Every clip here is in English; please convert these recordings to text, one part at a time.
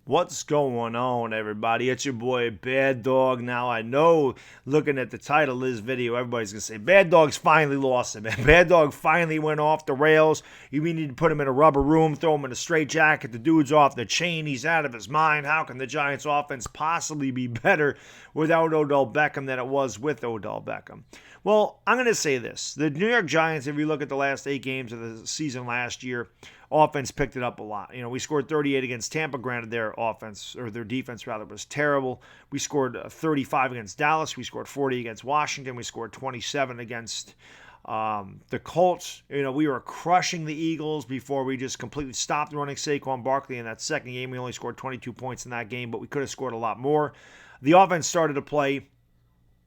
What's going on, everybody? It's your boy Baddog. Now, I know looking at the title of this video, everybody's going to say, Baddog's finally lost it, man. Baddog finally went off the rails. We need to put him in a rubber room, throw him in a straitjacket. The dude's off the chain. He's out of his mind. How can the Giants offense possibly be better without Odell Beckham than it was with Odell Beckham? Well, I'm going to say this. The New York Giants, if you look at the last 8 games of the season last year, offense picked it up a lot. You know, we scored 38 against Tampa. Granted, their offense, or their defense rather, was terrible. We scored 35 against Dallas. We scored 40 against Washington. We scored 27 against the Colts. You know, we were crushing the Eagles before we just completely stopped running Saquon Barkley in that second game. We only scored 22 points in that game, but we could have scored a lot more. The offense started to play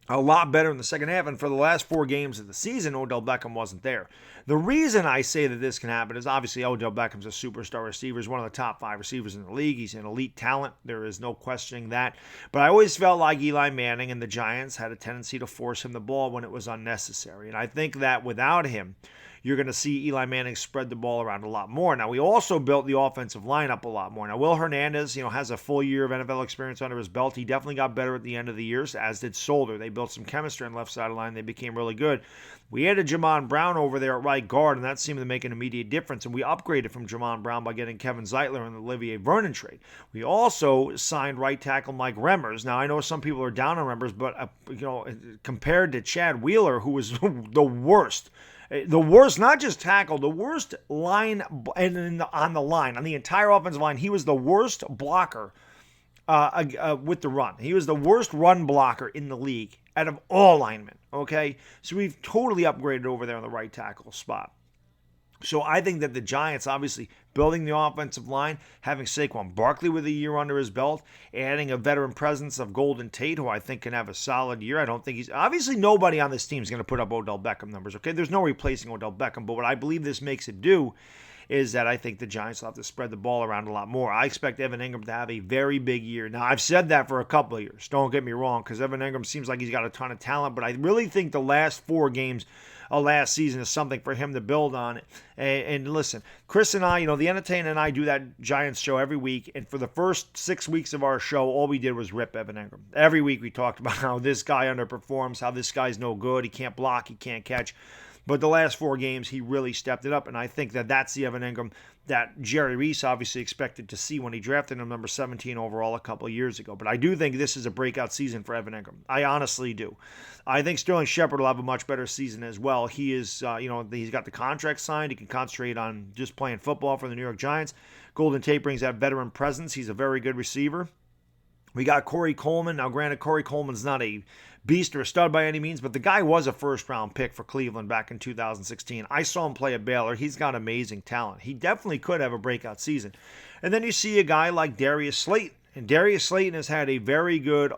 a lot better in the second half, and for the last 4 games of the season, Odell Beckham wasn't there. The reason I say that this can happen is obviously Odell Beckham's a superstar receiver. He's one of the top 5 receivers in the league. He's an elite talent. There is no questioning that. But I always felt like Eli Manning and the Giants had a tendency to force him the ball when it was unnecessary. And I think that without him, you're going to see Eli Manning spread the ball around a lot more. Now, we also built the offensive line up a lot more. Now, Will Hernandez, has a full year of NFL experience under his belt. He definitely got better at the end of the year, as did Solder. They built some chemistry on the left side of the line. They became really good. We added Jamon Brown over there at right guard, and that seemed to make an immediate difference. And we upgraded from Jamon Brown by getting Kevin Zeitler in the Olivier Vernon trade. We also signed right tackle Mike Remmers. Now, I know some people are down on Remmers, but compared to Chad Wheeler, who was the worst, not just tackle, the worst line on the line, on the entire offensive line. He was the worst blocker with the run. He was the worst run blocker in the league out of all linemen, okay? So we've totally upgraded over there on the right tackle spot. So I think that the Giants, obviously, building the offensive line, having Saquon Barkley with a year under his belt, adding a veteran presence of Golden Tate, who I think can have a solid year. I don't think obviously nobody on this team is going to put up Odell Beckham numbers, okay? There's no replacing Odell Beckham, but what I believe this makes it do is that I think the Giants will have to spread the ball around a lot more. I expect Evan Ingram to have a very big year. Now, I've said that for a couple of years. Don't get me wrong, because Evan Ingram seems like he's got a ton of talent, but I really think the last 4 games last season is something for him to build on. And listen, Chris and I, the Entertainah and I do that Giants show every week, and for the first 6 weeks of our show, all we did was rip Evan Ingram. Every week we talked about how this guy underperforms, how this guy's no good, he can't block, he can't catch. But the last 4 games, he really stepped it up, and I think that that's the Evan Ingram that Jerry Reese obviously expected to see when he drafted him number 17 overall a couple of years ago. But I do think this is a breakout season for Evan Ingram. I honestly do. I think Sterling Shepard will have a much better season as well. He is, he's got the contract signed. He can concentrate on just playing football for the New York Giants. Golden Tate brings that veteran presence. He's a very good receiver. We got Corey Coleman. Now, granted, Corey Coleman's not a beast or a stud by any means, but the guy was a first-round pick for Cleveland back in 2016. I saw him play at Baylor. He's got amazing talent. He definitely could have a breakout season. And then you see a guy like Darius Slayton. And Darius Slayton has had a very good,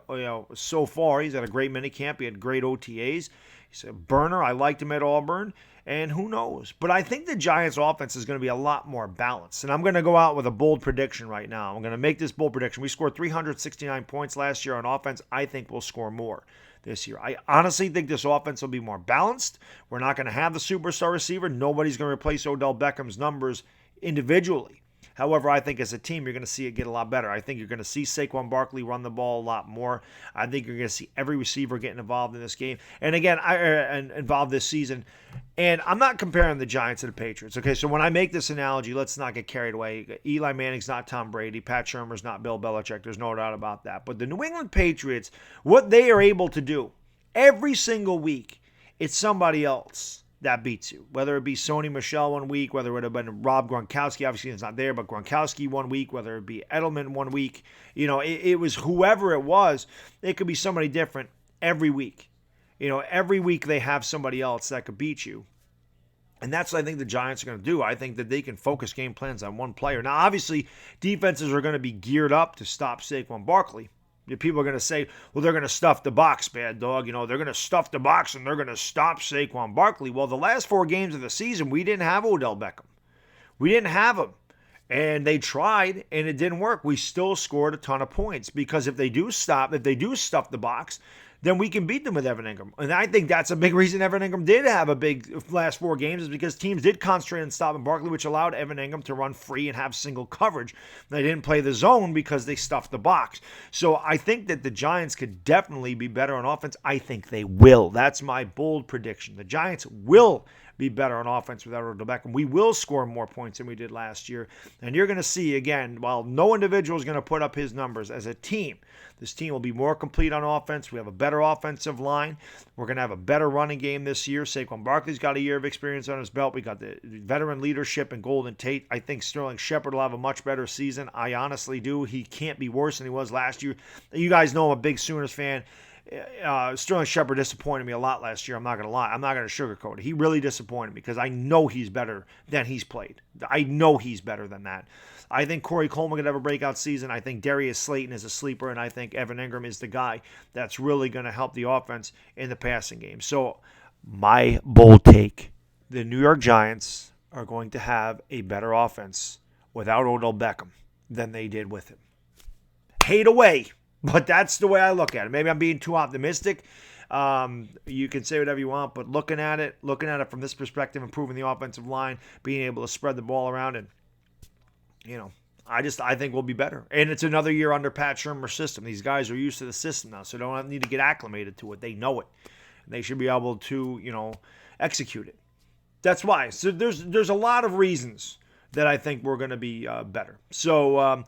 so far. He's had a great minicamp. He had great OTAs. He's a burner. I liked him at Auburn. And who knows? But I think the Giants' offense is going to be a lot more balanced. And I'm going to go out with a bold prediction right now. I'm going to make this bold prediction. We scored 369 points last year on offense. I think we'll score more this year. I honestly think this offense will be more balanced. We're not going to have the superstar receiver. Nobody's going to replace Odell Beckham's numbers individually. However, I think as a team, you're going to see it get a lot better. I think you're going to see Saquon Barkley run the ball a lot more. I think you're going to see every receiver getting involved in this game. And again, involved this season. And I'm not comparing the Giants to the Patriots. Okay, so when I make this analogy, let's not get carried away. Eli Manning's not Tom Brady. Pat Shermer's not Bill Belichick. There's no doubt about that. But the New England Patriots, what they are able to do every single week, it's somebody else that beats you. Whether it be Sony Michel one week, whether it would have been Rob Gronkowski, obviously he's not there, but Gronkowski one week, whether it be Edelman one week, it was whoever it was. It could be somebody different every week. Every week they have somebody else that could beat you. And that's what I think the Giants are going to do. I think that they can focus game plans on one player. Now, obviously, defenses are going to be geared up to stop Saquon Barkley. People are going to say, well, they're going to stuff the box, Baddog. They're going to stuff the box and they're going to stop Saquon Barkley. Well, the last 4 games of the season, we didn't have Odell Beckham. We didn't have him. And they tried, and it didn't work. We still scored a ton of points because if they do stuff the box, then we can beat them with Evan Ingram. And I think that's a big reason Evan Ingram did have a big last 4 games, is because teams did concentrate on stopping Barkley, which allowed Evan Ingram to run free and have single coverage. They didn't play the zone because they stuffed the box. So I think that the Giants could definitely be better on offense. I think they will. That's my bold prediction. The Giants will be better on offense without Odell Beckham. We will score more points than we did last year. And you're going to see, again, while no individual is going to put up his numbers, as a team, this team will be more complete on offense. We have a better offensive line. We're going to have a better running game this year. Saquon Barkley's got a year of experience on his belt. We got the veteran leadership in Golden Tate. I think Sterling Shepard will have a much better season. I honestly do. He can't be worse than he was last year. You guys know I'm a big Sooners fan. Sterling Shepard disappointed me a lot last year. I'm not going to lie. I'm not going to sugarcoat it. He really disappointed me because I know he's better than he's played. I know he's better than that. I think Corey Coleman could have a breakout season. I think Darius Slayton is a sleeper, and I think Evan Ingram is the guy that's really going to help the offense in the passing game. So my bold take, the New York Giants are going to have a better offense without Odell Beckham than they did with him. Hate away. But that's the way I look at it. Maybe I'm being too optimistic. You can say whatever you want, but looking at it from this perspective, improving the offensive line, being able to spread the ball around, and I think we'll be better. And it's another year under Pat Shurmur's system. These guys are used to the system now, so they don't need to get acclimated to it. They know it. They should be able to, execute it. That's why. So there's a lot of reasons that I think we're going to be better. So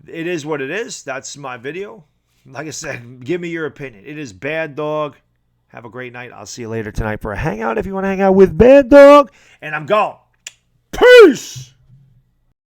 it is what it is. That's my video. Like I said, give me your opinion. It is Baddog. Have a great night. I'll see you later tonight for a hangout if you want to hang out with Baddog. And I'm gone. Peace!